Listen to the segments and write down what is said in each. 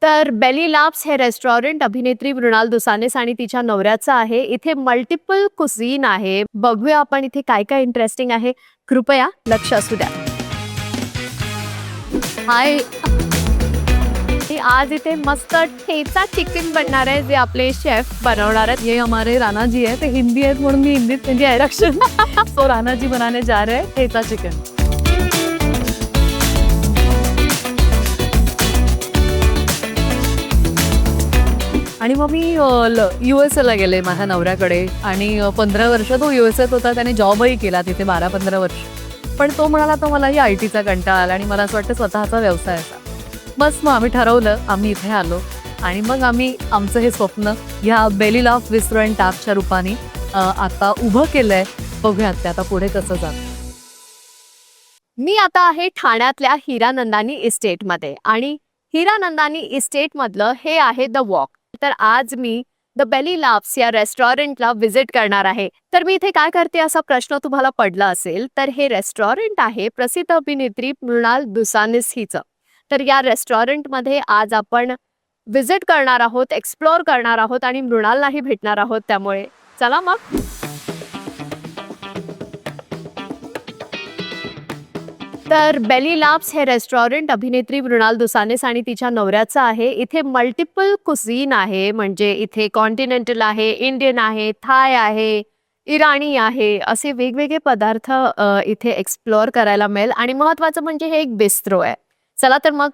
तर Bailey loves हे restaurant अभिनेत्री मृणाल दुसानेस आणि तिच्या नवऱ्याचं आहे. इथे मल्टिपल कुझीन आहे. बघूया आपण इथे काय काय इंटरेस्टिंग आहे. कृपया लक्ष असू द्या. हाय, आज इथे मस्त ठेचा चिकन बनणार आहे जे आपले शेफ बनवणार आहेत. ये हमारे राणा जी है, ते हिंदी आहेत म्हणून मी हिंदीत त्यांची डायरेक्शन सो राणा जी बनाने जा रहे हैं ठेचा चिकन. आणि मग मी USA ला गेले माझ्या नवऱ्याकडे आणि 15 वर्ष तो USA होता. त्याने जॉबही केला तिथे 12-15 वर्ष. पण तो म्हणाला तर मलाही IT चा कंटाळा आला आणि मला असं वाटतं स्वतःचा व्यवसाय असा. बस मग आम्ही ठरवलं, आम्ही इथे आलो आणि मग आम्ही आमचं हे स्वप्न ह्या बेली लाव्स रेस्टॉरंट ॲपच्या रूपाने आता उभं केलंय. बघूयात ते आता पुढे कसं जातं. मी आता आहे ठाण्यातल्या हिरानंदानी इस्टेटमध्ये आणि हिरानंदानी इस्टेटमधलं हे आहे द वॉक. तर आज मी द बेली लाव्स या रेस्टॉरंटला व्हिजिट करणार आहे. तर मी इथे काय करते असा प्रश्न तुम्हाला पडला असेल, तर हे रेस्टॉरंट आहे प्रसिद्ध अभिनेत्री मृणाल दुसानेस हिचं. तर या रेस्टॉरंटमध्ये आज आपण व्हिजिट करणार आहोत, एक्सप्लोअर करणार आहोत आणि मृणाललाही भेटणार आहोत. त्यामुळे चला मग. तर बेली लाव्स हे रेस्टॉरंट अभिनेत्री मृणाल दुसानेस आणि तिच्या नवऱ्याचं आहे. इथे मल्टिपल कुझीन आहे. म्हणजे इथे कॉन्टिनेंटल आहे, इंडियन आहे, थाय आहे, इराणी आहे. असे वेगवेगळे पदार्थ इथे एक्सप्लोअर करायला मिळेल आणि महत्त्वाचं म्हणजे हे एक बिस्ट्रो आहे. चला तर मग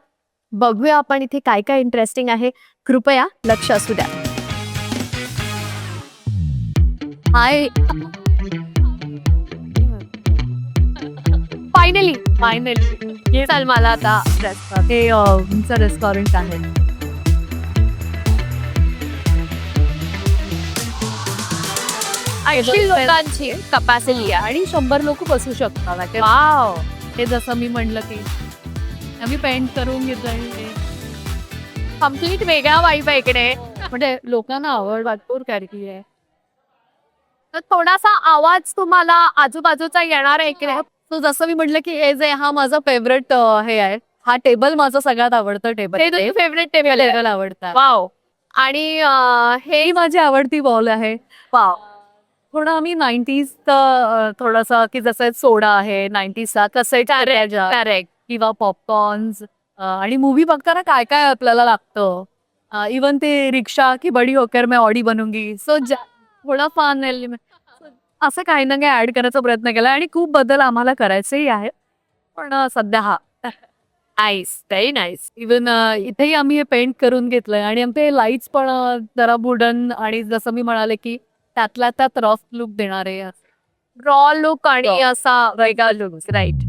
बघूया आपण इथे काय काय इंटरेस्टिंग आहे. कृपया लक्ष असू द्या. हाय, फायनली हे चल मला आता हे तुमचं रेस्टॉरंट आहे. लोकांची कपॅसिटी आहे. आणि 100 लोक बसू शकतात. वाव, हे जसं मी म्हणलं की आम्ही पेंट करून घेतोय. कम्प्लीट वेगळा वाईब आहे इकडे. म्हणजे लोकांना आवड भरपूर करती आहे. तर थोडासा आवाज तुम्हाला आजूबाजूचा येणार आहे इकडे. सो जसं मी म्हटलं की हे जे हा माझा फेवरेट हे आहे. हा टेबल माझं सगळ्यात आवडतं टेबल. ते तुझी फेवरेट टेबल आहे. टेबल आवडतात. वाव. आणि हे ही माझी आवडती बॉल आहे. वाव. थोडं आम्ही 90s थोडासा की जसं सोडा आहे 90sचा कसं करेक्ट. किंवा पॉपकॉर्न्स आणि मूवी बघताना काय काय आपल्याला लागतं. इवन ते रिक्षा की बडी होकर मैं ऑडी बनूंगी. सो थोडा फान असं काही ना काही ऍड करायचा प्रयत्न केला आणि खूप बदल आम्हाला करायचेही आहे. पण सध्या हा नाईस, व्हेरी नाईस. इवन इथेही आम्ही हे पेंट करून घेतलंय आणि आमचे लाईट्स पण जरा वुडन आणि जसं मी म्हणाले की त्यातल्या त्यात रफ लुक देणारे. रॉ लुक आणि Raw. असा वेगळा लुक. राईट.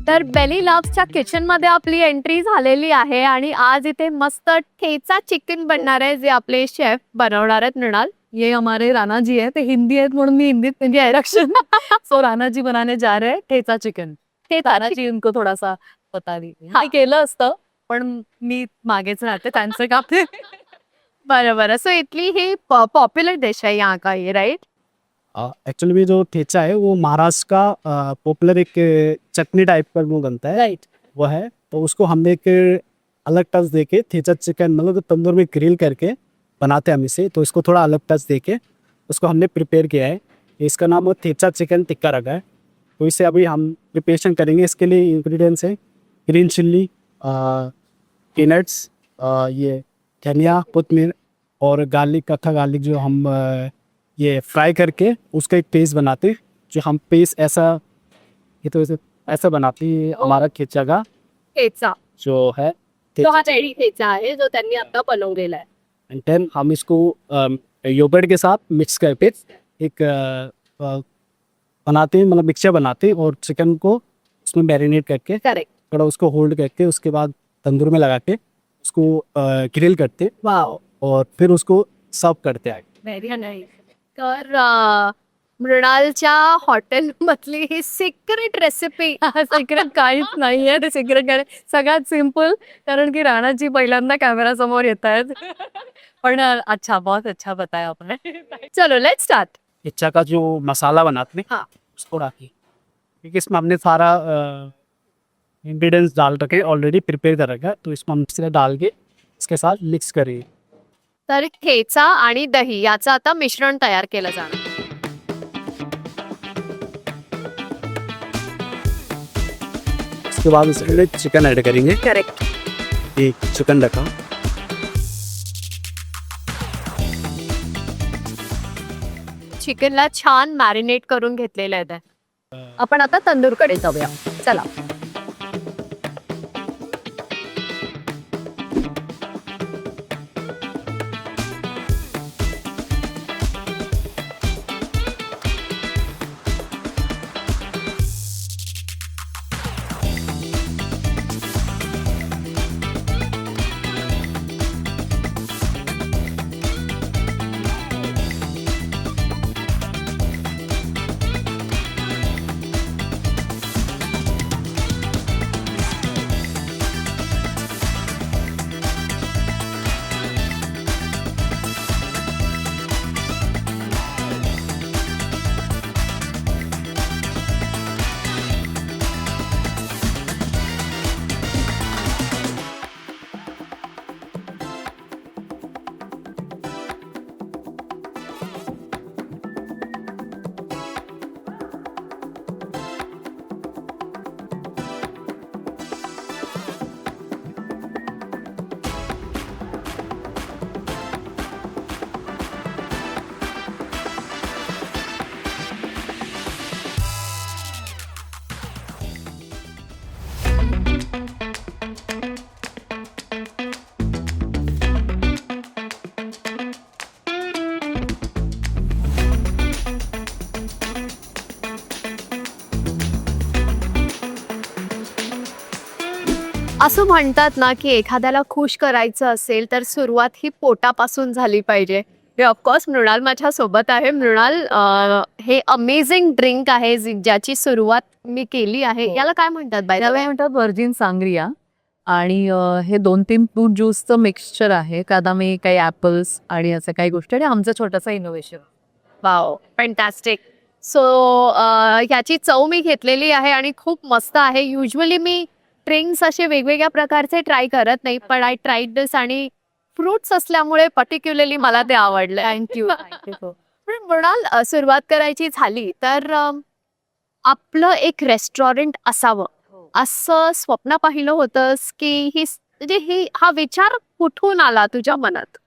तर बेली लाव्सच्या किचन मध्ये आपली एंट्री झालेली आहे आणि आज इथे मस्त ठेचा चिकन बनणार आहे जे आपले शेफ बनवणार आहेत. मृणाल, ये हमारे राणा जी है, ते हिंदी आहेत म्हणून मी हिंदीत त्यांची डायरेक्शन सो राणा जी बनाने जा रहे हैं ठेचा चिकन. राणा जी उनको थोडासा पता नाही. हा केलं असतं पण मी मागेच राहते त्यांचं काम ते. बरोबर. सो इथली ही पॉप्युलर डिश है यहाँ का, ये राइट? एक्चुअली में जो ठेचा है वो महाराष्ट्र का पॉपुलर एक चटनी टाइप का वो बनता है, राईट. वो है. तो उसको हमने एक अलग टच देके ठेचा चिकन मतलब तंदूर में ग्रिल करके बनाते हैं हम इसे. तो इसको थोड़ा अलग टच देके उसको हमने प्रिपेयर किया है. इसका नाम ठेचा चिकन टिक्का रखा है. तो इसे अभी हम प्रिपरेशन करेंगे. इसके लिए इंग्रेडिएंट्स है ग्रीन चिल्ली, पीनट्स, ये धनिया, कोतमीर और गार्लिक, कच्चा गार्लिक जो हम ये फ्राई करके उसका एक पेस्ट बनाते हैं. जो हम पेस्ट ऐसा ये तो ऐसा बनाते हैं हमारा ठेचा का ठेचा. जो है. तो हा रेडी ठेचा आहे जो त्यांनी आता बनवलेला आहे. एंड देन हम इसको योगर्ट के साथ मिक्स करके एक बनाते हैं, मतलब मिक्सचर बनाते हैं और चिकन को उसमें मैरिनेट करके करेक्ट. थोड़ा उसको होल्ड करके उसके बाद तंदूर में लगा के उसको ग्रिल करते वाव, और फिर उसको सर्व करते हैं. Very nice. तर मृणालच्या हॉटेल मधली ही सिक्रेट रेसिपी. सिक्रेट काहीच नाहीये. ते सिक्रेट काय सगळ्यात सिम्पल, कारण की राणाजी पहिल्यांदा कॅमेरा समोर येत आहेत. पण अच्छा, बहुत अच्छा बताया आपने. चलो लेट्स स्टार्ट. ठेचा का जो मसाला बनाते हैं हाँ. उसको डालिए, क्योंकि इसमें हमने सारा इंग्रेडिएंट्स डाल के ऑलरेडी प्रिपेयर कर रखा है, तो इसको हम मिक्सी में डाल के इसके साथ मिक्स करेंगे। तर ठेचा आणि दही याचं आता मिश्रण तयार केलं जाणार. इसके बाद इसमें चिकन ऐड करेंगे। करेक्ट. एक चिकन रखा, चिकनला छान मॅरिनेट करून घेतलेलं आहे. आपण आता तंदूरकडे जाऊया. चला. असं म्हणतात ना की एखाद्याला खुश करायचं असेल तर सुरुवात ही पोटापासून झाली पाहिजे. हे ऑफकोर्स मृणाल माझ्या सोबत आहे. मृणाल, हे अमेझिंग ड्रिंक आहे ज्याची सुरुवात मी केली आहे. याला काय म्हणतात बाय? त्याला म्हणतात व्हर्जिन सांग्रिया. आणि हे 2-3 फ्रूट ज्यूसचं मिक्सचर आहे. कादामी, काही ॲपल्स आणि असं काही गोष्टी आणि आमचं छोटंसं इनोव्हेशन. Wow, fantastic. सो ह्याची चव मी घेतलेली आहे आणि खूप मस्त आहे. युजली मी ड्रिंक्स असे वेगवेगळ्या प्रकारचे ट्राय करत नाही, पण आय ट्राईड दिस आणि फ्रुट्स असल्यामुळे पर्टिक्युलरली मला ते आवडलं. थँक्यू. पण मृणाल, सुरुवात करायची झाली तर आपलं एक रेस्टॉरंट असावं असं स्वप्न पाहिलं होतंस की हा विचार कुठून आला तुझ्या मनात?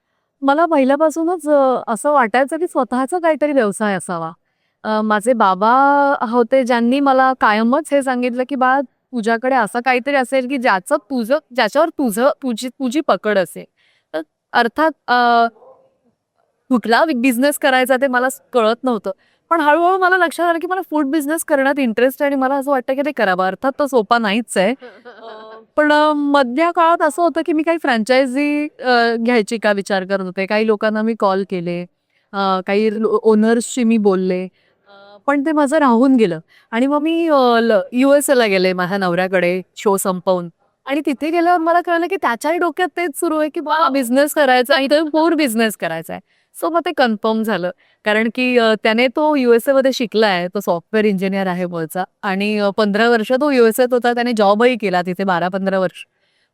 मला पहिल्यापासूनच असं वाटायचं की स्वतःचा काहीतरी व्यवसाय असावा. माझे बाबा होते ज्यांनी मला कायमच हे सांगितलं की बाळा, तुझ्याकडे असं काहीतरी असेल की ज्याच्यावर तुझी पकड असेल. तर अर्थात कुठला बिझनेस करायचा ते मला कळत नव्हतं, पण हळूहळू मला लक्षात आलं की मला फूड बिझनेस करण्यात इंटरेस्ट आहे आणि मला असं वाटतं की ते करावं. अर्थात तो सोपा नाहीच आहे, पण मध्य काळात असं होतं की मी काही फ्रँचायझी घ्यायची का विचार करत होते. काही लोकांना मी कॉल केले, काही ओनर्सशी मी बोलले, पण ते माझं राहून गेलं. आणि मग मी USA ला गेले माझ्या नवऱ्याकडे शो संपवून. आणि तिथे गेल्यावर मला कळलं की त्याच्याही डोक्यात तेच सुरू आहे की बा बिझनेस करायचा आणि तो फूड बिझनेस करायचा आहे. सो मग ते कन्फर्म झालं, कारण की त्याने तो USA मध्ये शिकलाय. तो सॉफ्टवेअर इंजिनियर आहे मूळचा आणि 15 वर्ष तो USAत होता. त्याने जॉबही केला तिथे 12-15 वर्ष.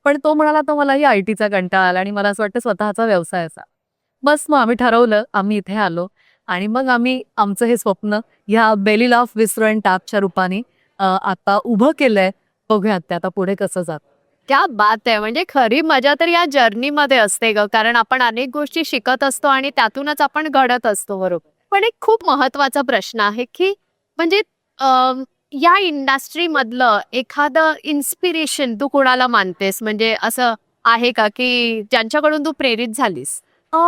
पण तो म्हणाला तर मलाही IT चा कंटाळा आला आणि मला असं वाटतं स्वतःचा व्यवसाय असा. बस मग आम्ही ठरवलं, आम्ही इथे आलो आणि मग आम्ही आमचं हे स्वप्न ह्या बेली लाफ विस्रो अँड टॅपच्या रूपाने आता उभं केलंय. बघूयात ते आता पुढे कसं जात. क्या बात आहे. म्हणजे खरी मजा तर या जर्नीमध्ये असते ग, कारण आपण अनेक गोष्टी शिकत असतो आणि त्यातूनच आपण घडत असतो. बरोबर. पण एक खूप महत्वाचा प्रश्न आहे की म्हणजे या इंडस्ट्री मधलं एखादं इन्स्पिरेशन तू कोणाला मानतेस? म्हणजे असं आहे का की ज्यांच्याकडून तू प्रेरित झालीस?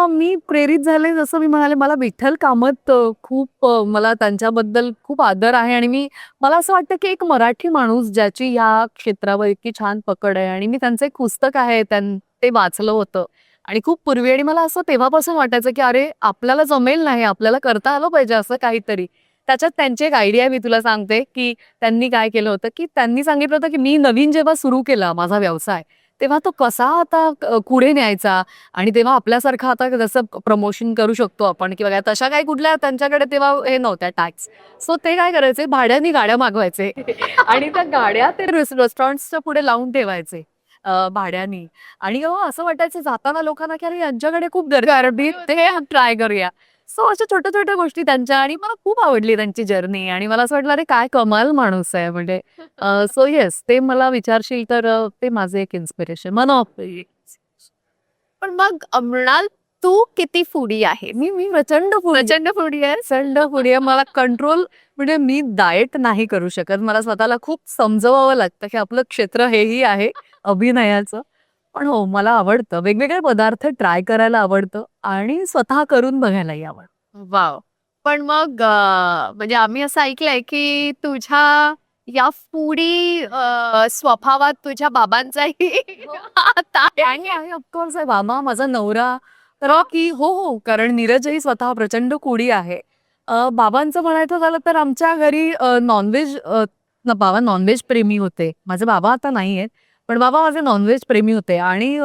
मी प्रेरित झाले, जसं मी म्हणाले, मला विठ्ठल कामत खूप मला त्यांच्याबद्दल खूप आदर आहे. आणि मला असं वाटतं की एक मराठी माणूस ज्याची या क्षेत्रावर इतकी छान पकड आहे. आणि मी त्यांचं एक पुस्तक आहे ते वाचलं होतं आणि खूप पूर्वी. आणि मला असं तेव्हापासून वाटायचं की अरे, आपल्याला जमेल नाही, आपल्याला करता आलं पाहिजे असं काहीतरी. त्याच्यात त्यांची एक आयडिया मी तुला सांगते की त्यांनी काय केलं होतं की त्यांनी सांगितलं होतं की मी नवीन जेव्हा सुरू केला माझा व्यवसाय, तेव्हा तो कसा आता पुढे न्यायचा आणि तेव्हा आपल्यासारखं आता जसं प्रमोशन करू शकतो आपण किंवा काय तशा काही कुठल्या त्यांच्याकडे तेव्हा हे नव्हत्या टॅक्स. सो ते काय करायचे भाड्याने गाड्या मागवायचे आणि त्या गाड्या ते रेस्टॉरंट्सच्या पुढे लावून ठेवायचे भाड्यानी. आणि असं वाटायचं जाताना लोकांना की अरे यांच्याकडे खूप गर्दी ते ट्राय करूया. सो अशा छोट्या छोट्या गोष्टी त्यांच्या आणि मला खूप आवडली त्यांची जर्नी आणि मला असं वाटलं अरे काय कमाल माणूस आहे म्हणजे. सो येस ते मला विचारशील तर ते माझे एक इन्स्पिरेशन मन ऑफ. पण मग मृणाल, तू किती फूडी आहे? मी मी प्रचंड प्रचंड फूडी आहे. प्रचंड फूडी आहे. मला कंट्रोल म्हणजे मी डाएट नाही करू शकत. मला स्वतःला खूप समजवावं लागतं की आपलं क्षेत्र हेही आहे अभिनयाचं. पण हो मला आवडतं वेगवेगळे पदार्थ ट्राय करायला आवडतं आणि स्वतः करून बघायलाही आवडतं. वाव. पण मग म्हणजे आम्ही असं ऐकलंय की तुझ्या या फूडी स्वभावात तुझ्या बाबांचाही हात आहे. आणि ऑफकोर्स आहे मामा माझा नवरा तर की हो हो कारण नीरजही स्वतः प्रचंड कुडी आहे. बाबांचं म्हणायचं झालं तर आमच्या घरी नॉनव्हेज बाबा नॉनव्हेज प्रेमी होते. माझे बाबा आता नाही आहेत पण बाबा माझे नॉनव्हेज प्रेमी होते आणि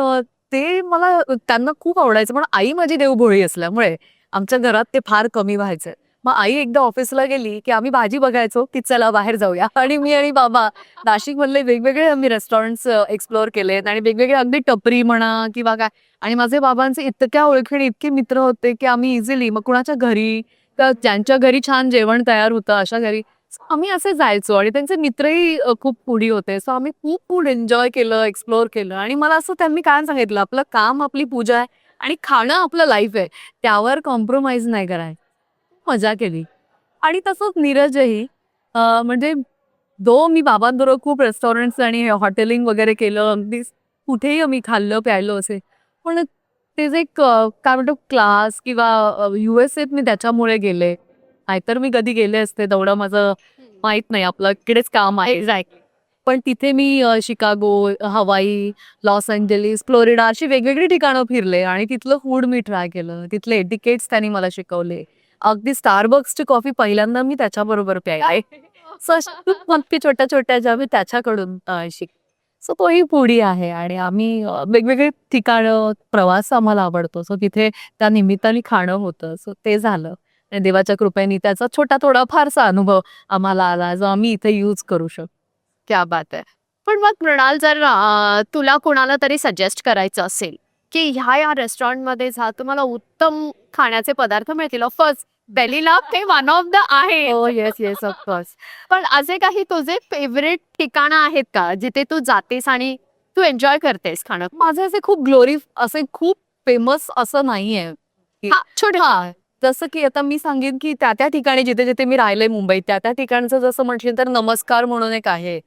ते मला त्यांना खूप आवडायचं. पण आई माझी देवभोळी असल्यामुळे आमच्या घरात ते फार कमी व्हायचं. मग आई एकदा ऑफिसला गेली की आम्ही भाजी बघायचो की चला बाहेर जाऊया आणि मी आणि बाबा नाशिकमधले वेगवेगळे आम्ही रेस्टॉरंट्स एक्सप्लोअर केलेत आणि वेगवेगळे अगदी टपरी म्हणा किंवा काय. आणि माझे बाबांचे इतक्या ओळखीने इतके मित्र होते की आम्ही इझिली मग कुणाच्या घरी तर ज्यांच्या घरी छान जेवण तयार होतं अशा घरी आम्ही असे जायचो आणि त्यांचे मित्रही खूप फूडी होते. सो आम्ही खूप फूड एन्जॉय केलं एक्सप्लोअर केलं आणि मला असं त्यांनी काय सांगितलं आपलं काम आपली पूजा आहे आणि खाणं आपलं लाईफ आहे त्यावर कॉम्प्रोमाइज नाही करायचं. मजा केली. आणि तसंच नीरजही म्हणजे मी बाबांबरोबर खूप रेस्टॉरंट्स आणि हॉटेलिंग वगैरे केलं अगदी कुठेही आम्ही खाल्लं प्यायलो असे. पण ते जे एक काय म्हणतो क्लास किंवा USA मी त्याच्यामुळे गेले. नाहीतर मी कधी गेले असते तेवढं माझं माहित नाही आपलं इकडेच काम आहे. पण तिथे मी शिकागो, हवाई, लॉस एंजेलिस, फ्लोरिडा अशी वेगवेगळी ठिकाणं फिरले आणि तिथलं फूड मी ट्राय केलं. तिथले एटिकेट्स त्यांनी मला शिकवले. अगदी स्टारबक्सची कॉफी पहिल्यांदा मी त्याच्याबरोबर प्यायले. सो अशा खूप मस्ती छोट्या छोट्या ज्या मी त्याच्याकडून सो तोही फूडी आहे आणि आम्ही वेगवेगळे ठिकाणं प्रवास आम्हाला आवडतो. सो तिथे त्या निमित्ताने खाणं होतं. सो ते झालं. आणि देवाच्या कृपेने त्याचा छोटा थोडा फारसा अनुभव आम्हाला आला जो आम्ही इथे यूज करू शकतो. क्या बात आहे. पण मग मृणाल, जर तुला कोणाला तरी सजेस्ट करायचं असेल की ह्या रेस्टॉरंटमध्ये जा तुम्हाला उत्तम खाण्याचे पदार्थ मिळतील. ऑफकोर्स बेली लाभ ते वन ऑफ द आहे. हो येस येस ऑफकोर्स. पण असे काही तुझे फेवरेट ठिकाणं आहेत का जिथे तू जातेस आणि तू एन्जॉय करतेस खाणं? माझे असे खूप असे खूप फेमस असं नाहीये. हा, छोटे. हा जसं की आता मी सांगेन की त्या त्या ठिकाणी जिथे जिथे मी राहिले मुंबईत त्या त्या ठिकाणचं जसं म्हटलं तर नमस्कार म्हणून एक आहे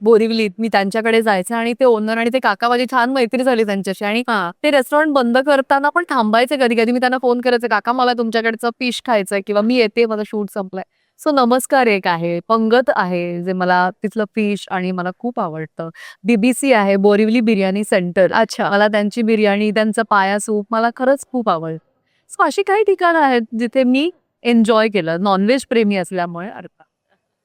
बोरिवलीत. मी त्यांच्याकडे जायचे आणि ते ओनर आणि ते काका माझी छान मैत्री झाली त्यांच्याशी आणि ते रेस्टॉरंट बंद करताना पण थांबायचे कधी कधी. मी त्यांना फोन करायचे काका मला तुमच्याकडचं फिश खायचंय किंवा मी येते माझा शूट संपलाय. सो नमस्कार एक आहे, पंगत आहे जे मला तिथलं फिश आणि मला खूप आवडतं. BBC आहे बोरिवली बिर्याणी सेंटर. अच्छा. मला त्यांची बिर्याणी त्यांचं पाया सूप मला खरंच खूप आवडतं. सो अशी काही ठिकाणं आहेत जिथे मी एन्जॉय केलं नॉनव्हेज प्रेमी असल्यामुळे अर्थात.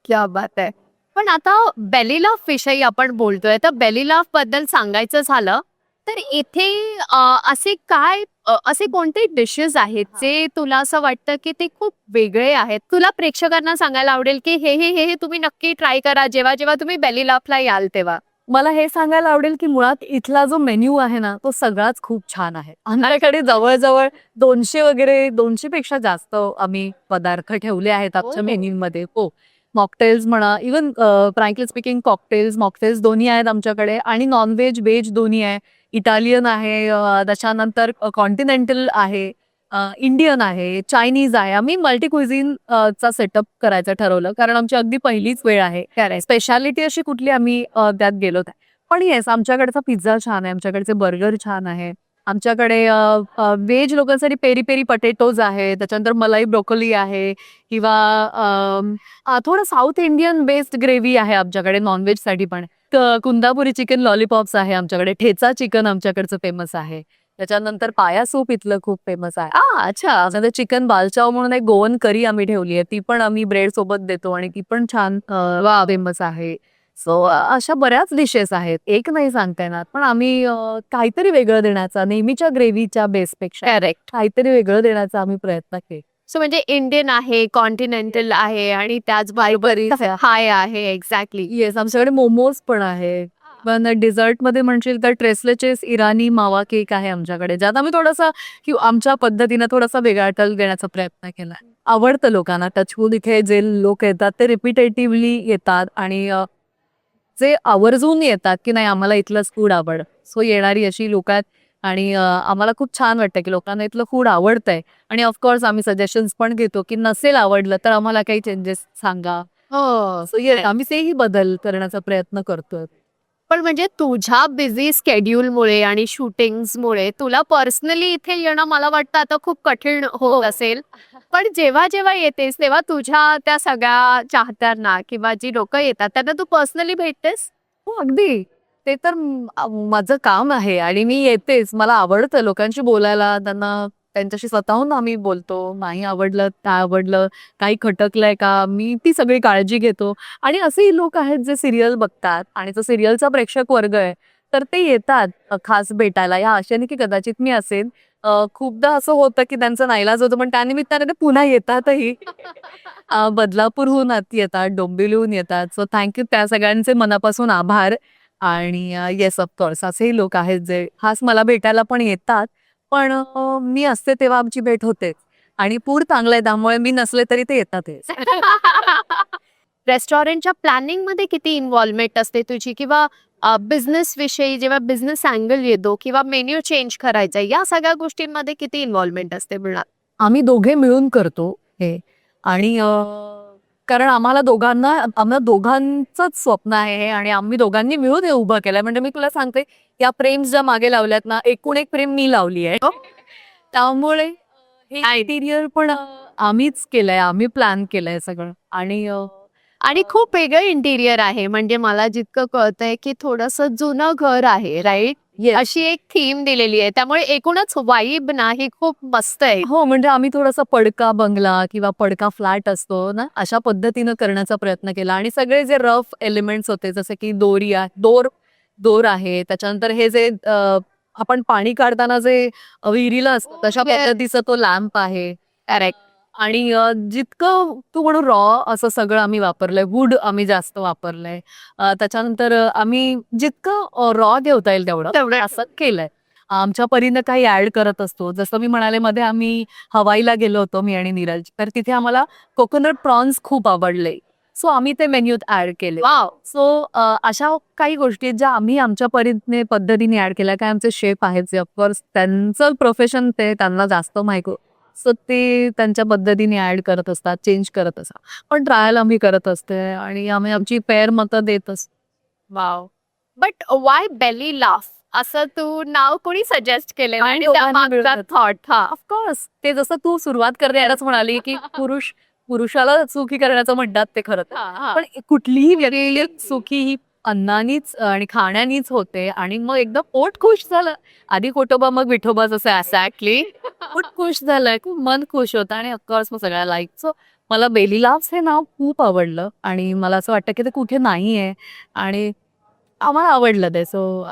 क्या बात आहे. पण आता बेली लाफ विषयी आपण बोलतोय तर बेली लाफ बद्दल सांगायचं झालं तर इथे असे कोणते डिशेस आहेत जे तुला असं वाटतं की ते खूप वेगळे आहेत, तुला प्रेक्षकांना सांगायला आवडेल की हे तुम्ही नक्की ट्राय करा जेव्हा जेव्हा तुम्ही बेली लाफला याल तेव्हा? मला हे सांगायला आवडेल की मुळात इथला जो मेन्यू आहे ना तो सगळाच खूप छान आहे. आमच्याकडे जवळजवळ 200 वगैरे 200 पेक्षा जास्त आम्ही पदार्थ ठेवले आहेत आमच्या मेन्यूमध्ये. हो मॉकटेल्स म्हणा इवन फ्रँकली स्पीकिंग मॉकटेल्स दोन्ही आहेत आमच्याकडे आणि नॉनव्हेज व्हेज दोन्ही आहे. इटालियन आहे त्याच्यानंतर कॉन्टिनेंटल आहे इंडियन आहे चायनीज आहे. आम्ही मल्टी क्युझिन चा सेटअप करायचं ठरवलं कारण आमची अगदी पहिलीच वेळ आहे. स्पेशालिटी अशी कुठली आम्ही त्यात गेलो नाही. पण येस आमच्याकडचा पिझ्झा छान आहे, आमच्याकडचे बर्गर छान आहे. आमच्याकडे व्हेज लोकांसाठी पेरी पेरी पटेटोज आहे, त्याच्यानंतर मलाई ब्रोकोली आहे किंवा थोडं साऊथ इंडियन बेस्ड ग्रेव्ही आहे आमच्याकडे नॉनव्हेजसाठी पण. कुंदापुरी चिकन लॉलीपॉप्स आहे आमच्याकडे. ठेचा चिकन आमच्याकडचं फेमस आहे. त्याच्यानंतर पाया सूप इथलं खूप फेमस आहे. अच्छा चिकन बालचाव म्हणून एक गोवन करी आम्ही ठेवली आहे ती पण आम्ही ब्रेड सोबत देतो आणि ती पण छान फेमस आहे. सो अशा बऱ्याच डिशेस आहेत, एक नाही सांगता येणार. पण आम्ही काहीतरी वेगळं देण्याचा, नेहमीच्या ग्रेव्हीच्या बेसपेक्षा करेक्ट. काहीतरी वेगळं देण्याचा आम्ही प्रयत्न केला. सो म्हणजे इंडियन आहे, कॉन्टिनेंटल आहे आणि त्याचबरोबर हाय आहे. एक्झॅक्टली. येस, आमच्याकडे मोमोज पण आहे. पण डेझर्टमध्ये म्हणशील तर ट्रेसलेचेस इराणी मावा केक आहे आमच्याकडे, ज्यात आम्ही थोडासा आमच्या पद्धतीनं थोडासा वेगळा टच देण्याचा प्रयत्न केला. आवडतं लोकांना. टचवूड इथे जे लोक येतात ते रिपिटेटिव्हली येतात आणि जे आवर्जून येतात की नाही आम्हाला इथलंच फूड आवडतं. सो येणारी अशी लोक आहेत आणि आम्हाला खूप छान वाटतं की लोकांना इथलं फूड आवडतंय आणि ऑफकोर्स आम्ही सजेशन्स पण घेतो की नसेल आवडलं तर आम्हाला काही चेंजेस सांगा. हो. सो आम्ही तेही बदल करण्याचा प्रयत्न करतोय. पण म्हणजे तुझ्या बिझी स्केड्यूलमुळे आणि शूटिंग्समुळे तुला पर्सनली इथे येणं मला वाटतं आता खूप कठीण होत असेल. पण जेव्हा जेव्हा येतेस तेव्हा तुझ्या त्या सगळ्या चाहत्यांना किंवा जी लोक येतात त्यांना तू पर्सनली भेटतेस? हो, अगदी. ते तर माझं काम आहे आणि मी येतेच. मला आवडतं लोकांशी बोलायला, त्यांना त्यांच्याशी स्वतःहून आम्ही बोलतो. नाही आवडलं, काय आवडलं, काही खटकलंय का, मी ती सगळी काळजी घेतो. आणि असेही लोक आहेत जे सीरियल बघतात आणि जो सीरियलचा प्रेक्षक वर्ग आहे, तर ते येतात खास भेटायला. या आशेने की कदाचित मी असेन. खूपदा असं होतं की त्यांचा नाईलाज होतो, पण त्यानिमित्ताने ते पुन्हा येतातही. बदलापूरहून येतात, डोंबिवलीहून येतात. सो थँक त्या सगळ्यांचे मनापासून आभार. आणि येस ऑफकोर्स असेही लोक आहेत जे खास मला भेटायला पण येतात. पण मी असते तेव्हा आमची भेट होते आणि पूर चांगला आहे त्यामुळे मी नसले तरी ते येतातच. रेस्टॉरंटच्या प्लॅनिंग मध्ये किती इन्व्हॉल्वमेंट असते तुझी किंवा बिझनेस विषयी जेव्हा बिझनेस अँगल येतो किंवा मेन्यू चेंज करायचा या सगळ्या गोष्टींमध्ये किती इन्व्हॉल्वमेंट असते म्हणा? आम्ही दोघे मिळून करतो हे आणि कारण आम्हाला दोघांचंच स्वप्न आहे हे आणि आम्ही दोघांनी मिळून हे उभं केलंय. म्हणजे मी तुला सांगते, या फ्रेम्स ज्या मागे लावल्यात ना, एकूण एक फ्रेम मी लावली आहे. त्यामुळे हे इंटिरियर पण आम्हीच केलंय, आम्ही प्लॅन केलंय सगळं आणि आणि खूप वेगळं इंटिरियर आहे म्हणजे मला जितकं कळतंय की थोडंसं जुनं घर आहे राईट. अशी एक थीम दिलेली आहे त्यामुळे एकूणच वाईब ना ही खूप मस्त आहे. हो, म्हणजे आम्ही थोडासा पडका बंगला किंवा पडका फ्लॅट असतो ना, अशा पद्धतीनं करण्याचा प्रयत्न केला आणि सगळे जे रफ एलिमेंट्स होते जसे की दोर आहे, त्याच्यानंतर हे जे आपण पाणी काढताना जे विहिरीला असतं तशा पद्धतीचा तो लॅम्प आहे. करेक्ट. आणि जितकं तू म्हणून रॉ असं सगळं आम्ही वापरलंय, वूड आम्ही जास्त वापरलंय. त्याच्यानंतर आम्ही जितकं रॉ ठेवता येईल तेवढं असं केलंय. आमच्या परीनं काही ऍड करत असतो. जसं मी म्हणाले मध्ये आम्ही हवाईला गेलो होतो मी आणि नीरज, तर तिथे आम्हाला कोकोनट प्रॉन्स खूप आवडले. सो आम्ही ते मेन्यूत ऍड केले. वाव. सो अशा काही गोष्टी आहेत ज्या आम्ही आमच्या पद्धतीने ऍड केल्या. काय आमचे शेफ आहेत जे ऑफकोर्स त्यांचं प्रोफेशन ते त्यांना जास्त माहिती. सो ते त्यांच्या पद्धतीने ऍड करत असतात, चेंज करत असतात. पण ट्रायल आम्ही करत असते आणि आम्ही आमची पेअर मतं देत असतो. Wow. But why Belly Laugh असं तू नाव कोणी सजेस्ट केलंय आणि आणि दोघांनी मिळून त्यामागचा थॉट? हा. ऑफकोर्स ते जसं तू सुरुवात करण्यालाच म्हणाली की पुरुषाला सुखी करण्याचं म्हणतात ते खरं तर. पण कुठलीही व्यक्ती सुखी ही अन्नानीच आणि खाण्यानीच होते आणि मग एकदा पोट खुश झालं, आधी कोटोबा मग विठोबा जसं एक्झॅक्टली. पोट खुश झालं की मन खुश होतं आणि ऑफकोर्स मग सगळ्या लाईक. सो मला बेली लाव्स हे नाव खूप आवडलं आणि मला असं वाटतं की ते कुठे नाहीये आणि आम्हाला आवडलं ते. So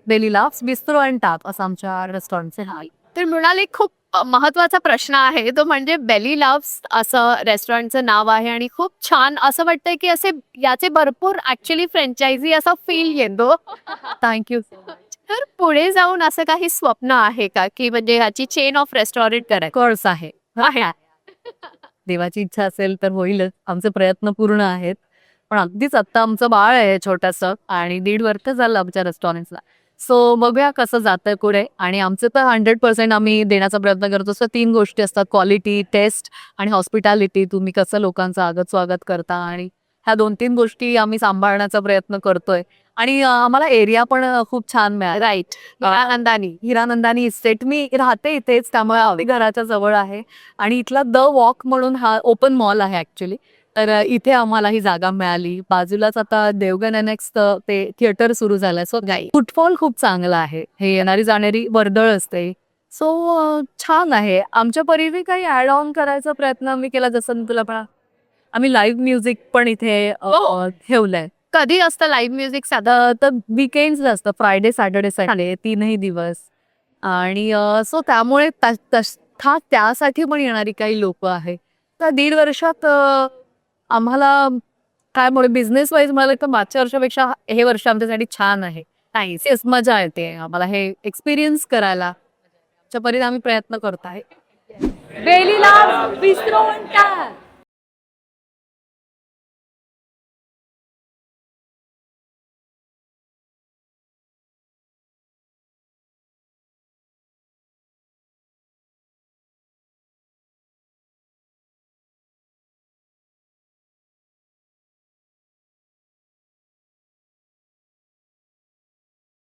Belly Laughs Bistro and Tap असं आमच्या रेस्टॉरंटचे नाव आहे. तर म्हणाले खूप महत्वाचा प्रश्न आहे तो म्हणजे बेली लव्स असं रेस्टॉरंटचं नाव आहे आणि खूप छान असं वाटतंय की असे याचे भरपूर ऍक्च्युली फ्रँचायझी असा फील येतो. थँक्यू. तर पुढे जाऊन असं काही स्वप्न आहे का की म्हणजे ह्याची चेन ऑफ रेस्टॉरंट करायचं कोर्स आहे. आहे? देवाची इच्छा असेल तर होईलच. आमचे प्रयत्न पूर्ण आहेत. पण अगदीच आत्ता आमचं बाळ आहे छोटंसं आणि 1.5 वर्ष झालं आमच्या रेस्टॉरंटला. सो बघूया कसं जातंय पुढे आणि आमचं तर 100% आम्ही देण्याचा प्रयत्न करतो. सो 3 गोष्टी असतात, क्वालिटी, टेस्ट आणि हॉस्पिटॅलिटी. तुम्ही कसं लोकांचं आगत स्वागत करता आणि ह्या 2-3 गोष्टी आम्ही सांभाळण्याचा प्रयत्न करतोय आणि आम्हाला एरिया पण खूप छान मिळाला. राईट. आनंदानी. हिरानंदानी इस्टेट. मी राहते इथेच त्यामुळे अगदी घराच्या जवळ आहे आणि इथला द वॉक म्हणून हा ओपन मॉल आहे ऍक्च्युली. तर इथे आम्हाला ही जागा मिळाली. बाजूलाच आता देवगन एनेक्स ते थिएटर सुरू झालंय. सो फुटफॉल खूप चांगला आहे. हे येणारी जाणारी वर्दळ असते. सो छान आहे. आमच्या परीने काही ऍड ऑन करायचा प्रयत्न आम्ही केला. जसं मी तुला पण आम्ही लाईव्ह म्युझिक पण इथे ठेवलंय. कधी असतं लाईव्ह म्युझिक साधं? तर विकेंड्स असतं, फ्रायडे सॅटर्डे संडे 3ही दिवस. आणि सो त्यामुळे त्यासाठी पण येणारी काही लोक आहेत. तर 1.5 वर्षात आम्हाला काय म्हणू, बिझनेस वाईज म्हणाले तर मागच्या वर्षापेक्षा हे वर्ष आमच्यासाठी छान आहे. नाईस. येस, मजा येते आम्हाला हे एक्सपिरियन्स करायला. त्याच्या परीने आम्ही प्रयत्न करत आहे. बेली लाव्ह विसरू नका.